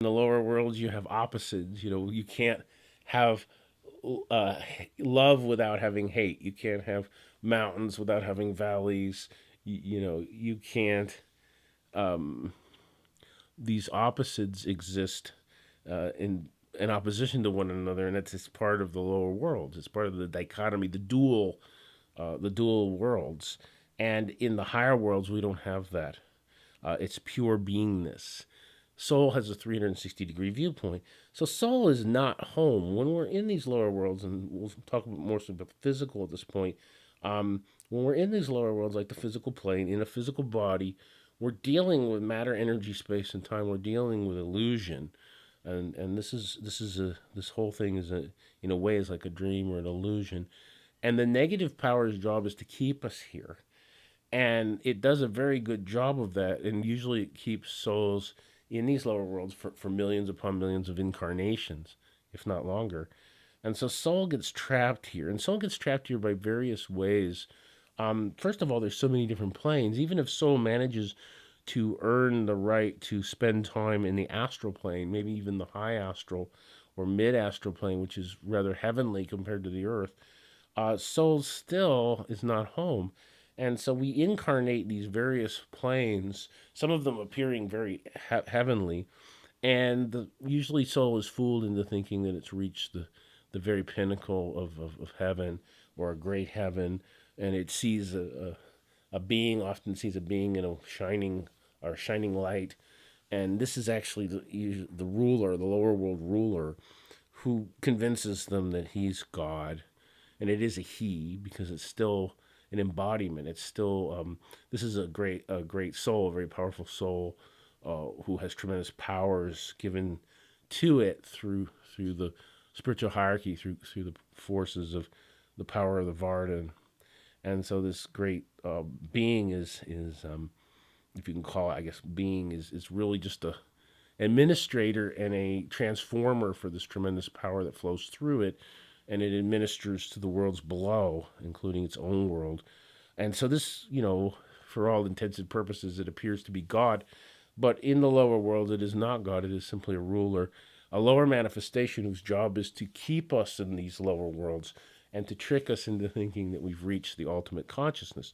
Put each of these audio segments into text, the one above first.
In the lower worlds, you have opposites. You know, you can't have uh, love without having hate. You can't have mountains without having valleys. You know, you can't. Um, these opposites exist in opposition to one another, and that's just part of the lower worlds. It's part of the dichotomy, the dual worlds. And in the higher worlds, we don't have that. It's pure beingness. Soul has a 360-degree viewpoint. So soul is not home. When we're in these lower worlds, and we'll talk more so about the physical at this point, when we're in these lower worlds, like the physical plane, in a physical body, we're dealing with matter, energy, space, and time. We're dealing with illusion, and this whole thing is in a way is like a dream or an illusion, and the negative power's job is to keep us here, and it does a very good job of that, and usually it keeps souls in these lower worlds for millions upon millions of incarnations, if not longer. And so soul gets trapped here, and soul gets trapped here by various ways. First of all, there's so many different planes. Even if soul manages to earn the right to spend time in the astral plane, maybe even the high astral or mid astral plane, which is rather heavenly compared to the earth, soul still is not home. And so we incarnate these various planes, some of them appearing very heavenly, and usually soul is fooled into thinking that it's reached the very pinnacle of heaven or a great heaven, and it sees a being, often sees a being in a shining light. And this is actually the ruler, the lower world ruler, who convinces them that he's God, and it is a he because it's still an embodiment. It's still this is a great soul, a very powerful soul, who has tremendous powers given to it through the spiritual hierarchy, through the forces of the power of the Vardan. And so this great being is if you can call it, I guess, being is really just a administrator and a transformer for this tremendous power that flows through it, and it administers to the worlds below, including its own world. And so this, for all intents and purposes, it appears to be God, but in the lower world, it is not God. It is simply a ruler, a lower manifestation whose job is to keep us in these lower worlds and to trick us into thinking that we've reached the ultimate consciousness.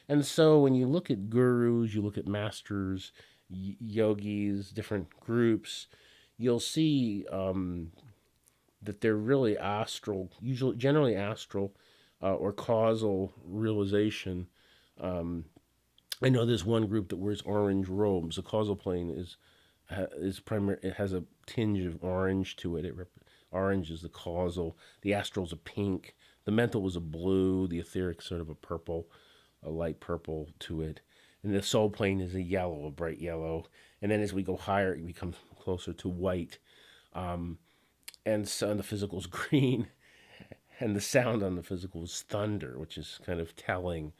And so when you look at gurus, you look at masters, yogis, different groups, you'll see that they're really astral, usually generally astral or causal realization. Um, I know there's one group that wears orange robes. The causal plane is primary. It has a tinge of orange to it. Orange is the causal. The astral's a pink. The mental is a blue. The etheric sort of a purple, a light purple to it. And the soul plane is a yellow, a bright yellow. And then as we go higher, it becomes closer to white. Um, and so the physical is green, and the sound on the physical is thunder, which is kind of telling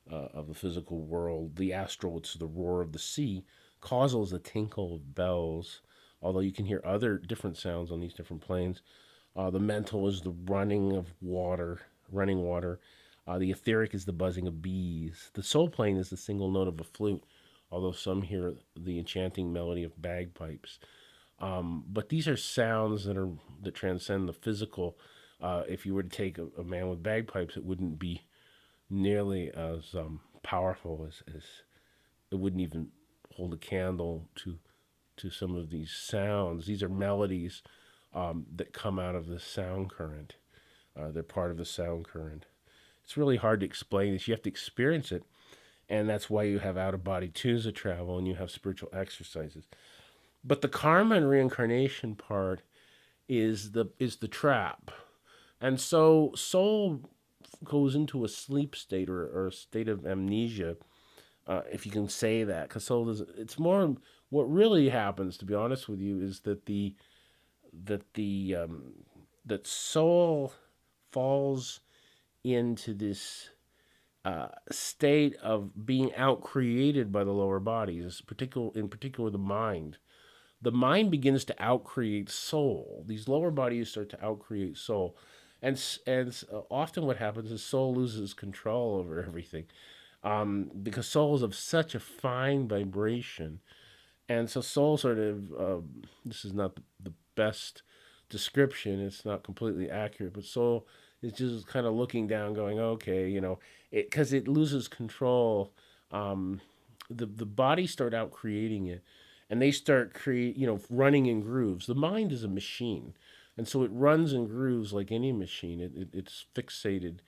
of the physical world. The astral, it's the roar of the sea. Causal is the tinkle of bells, although you can hear other different sounds on these different planes. The mental is the running water. The etheric is the buzzing of bees. The soul plane is the single note of a flute, although some hear the enchanting melody of bagpipes. But these are sounds that transcend the physical. If you were to take a man with bagpipes, it wouldn't be nearly as powerful as it wouldn't even hold a candle to some of these sounds. These are melodies that come out of the sound current. They're part of the sound current. It's really hard to explain this. You have to experience it, and that's why you have out of body tours of travel and you have spiritual exercises. But the karma and reincarnation part is the trap. And so soul goes into a sleep state or a state of amnesia, if you can say that, because soul does. It's more what really happens. To be honest with you, is that that soul falls into this state of being out created by the lower bodies, in particular the mind. The mind begins to outcreate soul. These lower bodies start to outcreate soul, and often what happens is soul loses control over everything, because soul is of such a fine vibration, And so soul sort of, this is not the best description. It's not completely accurate, but soul is just kind of looking down, going, okay, because it loses control. Um, the body start out creating it, and they start running in grooves. The mind is a machine, and so it runs in grooves like any machine. It's fixated.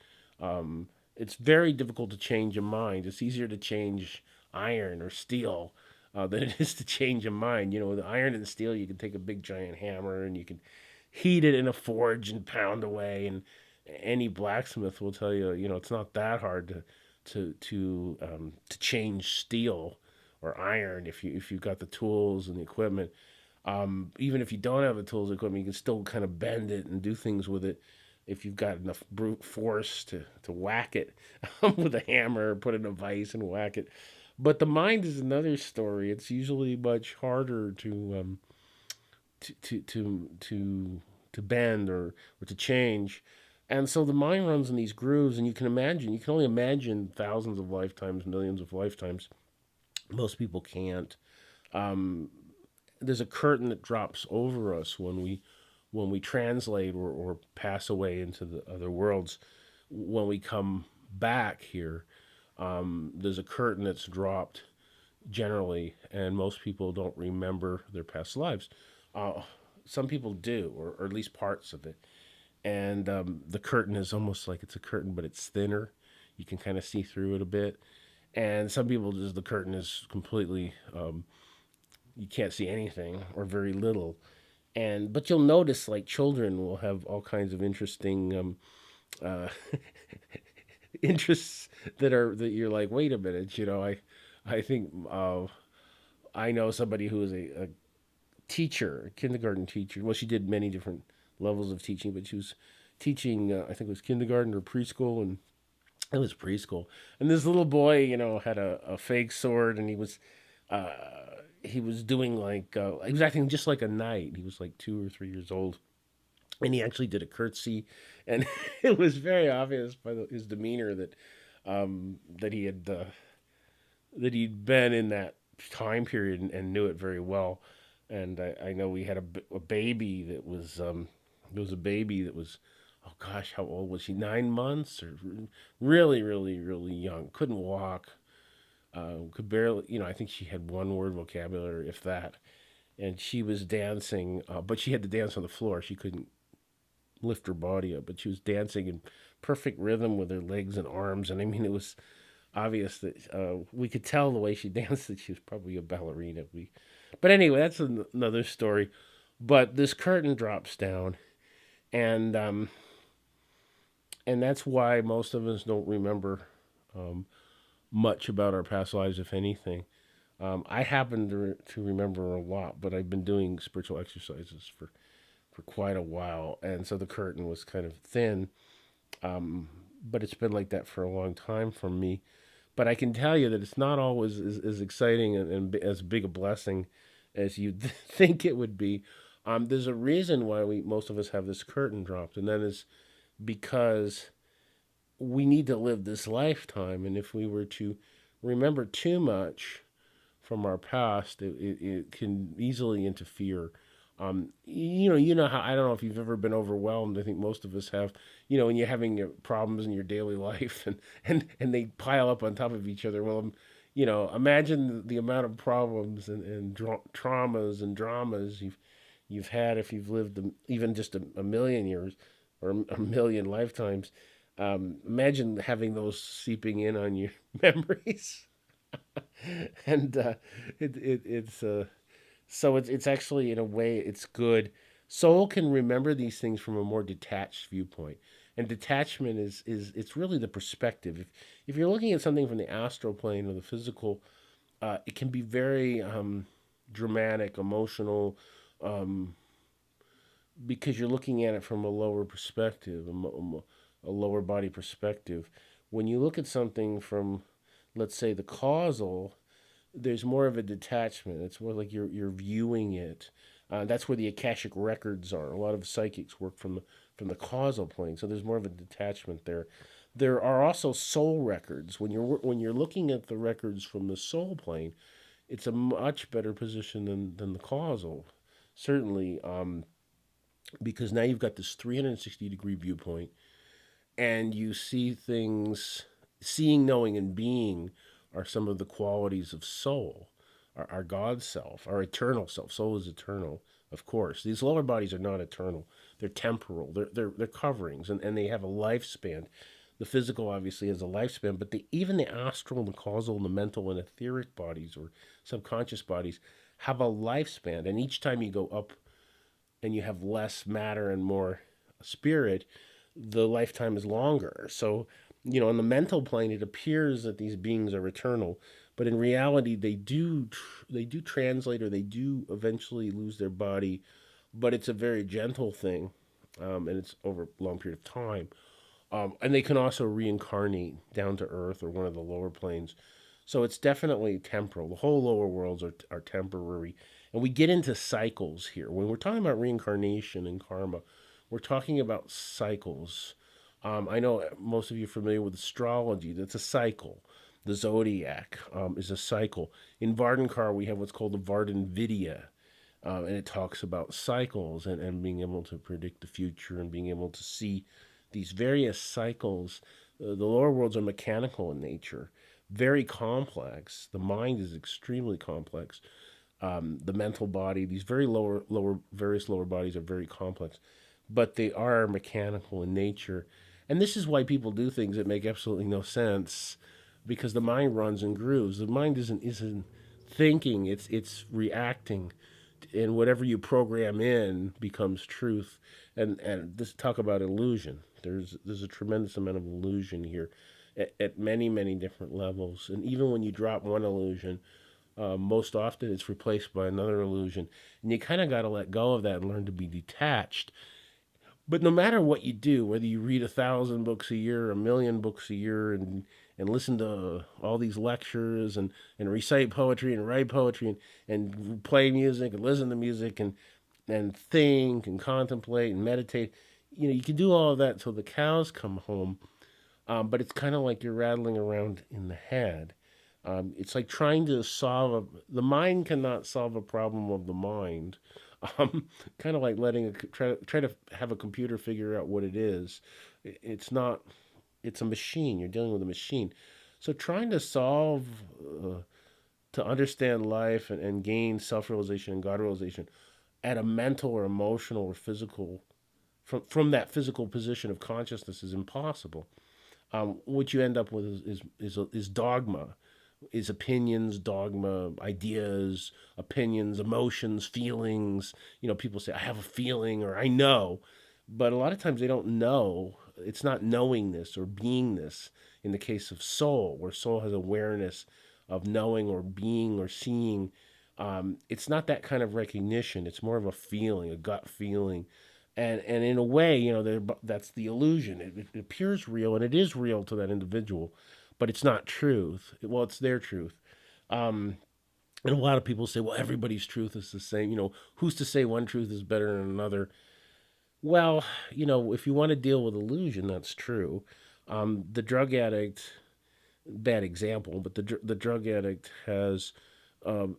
It's very difficult to change a mind. It's easier to change iron or steel than it is to change a mind. The iron and steel, you can take a big giant hammer and you can heat it in a forge and pound away. And any blacksmith will tell you, it's not that hard to change steel or iron if you've got the tools and the equipment. Even if you don't have the tools and equipment, you can still kind of bend it and do things with it if you've got enough brute force to whack it with a hammer, put it in a vise and whack it. But the mind is another story. It's usually much harder to bend or to change. And so the mind runs in these grooves, and you can only imagine thousands of lifetimes, millions of lifetimes. Most people can't. Um, there's a curtain that drops over us when we translate or pass away into the other worlds. When we come back here, there's a curtain that's dropped generally, and most people don't remember their past lives. Uh, some people do, or at least parts of it. And the curtain is almost like it's a curtain, but it's thinner. You can kind of see through it a bit. And some people just the curtain is completely you can't see anything or very little. And but you'll notice like children will have all kinds of interesting uh, interests that you're like, wait a minute, I think I know somebody who is a teacher, a kindergarten teacher. Well, she did many different levels of teaching, but she was teaching, I think it was kindergarten or preschool, and it was preschool. And this little boy, had a fake sword, and uh, he was doing like he was acting just like a knight. He was like 2 or 3 years old, and he actually did a curtsy, and it was very obvious by his demeanor that he'd been in that time period and knew it very well. And I know we had a baby that was there was a baby that was, oh gosh, how old was she? 9 months or really, really, really young. Couldn't walk. Could barely, I think she had one word vocabulary, if that. And she was dancing, but she had to dance on the floor. She couldn't lift her body up, but she was dancing in perfect rhythm with her legs and arms. And I mean, it was obvious that we could tell the way she danced that she was probably a ballerina. But anyway, that's another story. But this curtain drops down, and and that's why most of us don't remember um, much about our past lives, if anything. I happen to remember a lot, but I've been doing spiritual exercises for quite a while, and so the curtain was kind of thin. Um, but it's been like that for a long time for me. But I can tell you that it's not always as exciting and as big a blessing as you think it would be. There's a reason why most of us have this curtain dropped, and that is because we need to live this lifetime. And if we were to remember too much from our past, it can easily interfere. You know how I don't know if you've ever been overwhelmed. I think most of us have. When you're having your problems in your daily life, and they pile up on top of each other. Well, imagine the amount of problems and traumas and dramas you've had if you've lived even just a million years or a million lifetimes. Imagine having those seeping in on your memories, and it's so it's actually in a way it's good. Soul can remember these things from a more detached viewpoint, and detachment is it's really the perspective. If you're looking at something from the astral plane or the physical, it can be very dramatic, emotional, um, because you're looking at it from a lower perspective, a lower body perspective. When you look at something from, let's say, the causal, there's more of a detachment. It's more like you're viewing it. That's where the akashic records are. A lot of psychics work from the causal plane, so there's more of a detachment there. There are also soul records. When you're looking at the records from the soul plane, it's a much better position than the causal, certainly, because now you've got this 360-degree viewpoint, and you see things. Seeing, knowing, and being are some of the qualities of soul, our God self, our eternal self. Soul is eternal, of course. These lower bodies are not eternal; they're temporal. They're coverings, and they have a lifespan. The physical obviously has a lifespan, but even the astral, the causal, and the mental and etheric bodies or subconscious bodies have a lifespan. And each time you go up and you have less matter and more spirit, the lifetime is longer. So, on the mental plane, it appears that these beings are eternal, but in reality, they do translate, or they do eventually lose their body, but it's a very gentle thing, and it's over a long period of time. And they can also reincarnate down to Earth or one of the lower planes. So it's definitely temporal. The whole lower worlds are temporary. And we get into cycles here. When we're talking about reincarnation and karma, we're talking about cycles. I know most of you are familiar with astrology. That's a cycle. The zodiac is a cycle. In Vardankar, we have what's called the Vardan Vidya, and it talks about cycles and being able to predict the future and being able to see these various cycles. The lower worlds are mechanical in nature, very complex. The mind is extremely complex. The mental body, these various lower bodies are very complex, but they are mechanical in nature. And this is why people do things that make absolutely no sense, because the mind runs in grooves. The mind isn't thinking; it's reacting, and whatever you program in becomes truth. And this talk about illusion. There's a tremendous amount of illusion here, at many different levels. And even when you drop one illusion, most often it's replaced by another illusion, and you kind of got to let go of that and learn to be detached. But no matter what you do, whether you read 1,000 books a year, 1,000,000 books a year, and listen to all these lectures, and recite poetry and write poetry, and play music and listen to music, and think and contemplate and meditate, you can do all of that till the cows come home. But it's kind of like you're rattling around in the head. It's like trying to the mind cannot solve a problem of the mind. Um, Kind of like letting try to have a computer figure out what it is. It's not. It's a machine. You're dealing with a machine. So trying to to understand life, and gain self realization and God realization at a mental or emotional or physical from that physical position of consciousness is impossible. What you end up with is dogma, is opinions, dogma, ideas, opinions, emotions, feelings. People say, I have a feeling, or I know. But a lot of times they don't know. It's not knowingness or beingness in the case of soul, where soul has awareness of knowing or being or seeing. It's not that kind of recognition. It's more of a feeling, a gut feeling. And in a way, that's the illusion. It appears real, and it is real to that individual, but it's not truth. Well, it's their truth. Um, and a lot of people say, well, everybody's truth is the same. Who's to say one truth is better than another? Well, if you want to deal with illusion, that's true. The drug addict, bad example, but the drug addict has,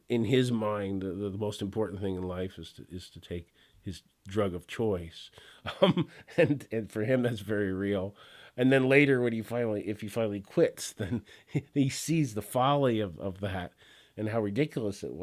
in his mind, the most important thing in life is to take his drug of choice, and for him that's very real. And then later, if he finally quits, then he sees the folly of that, and how ridiculous it was.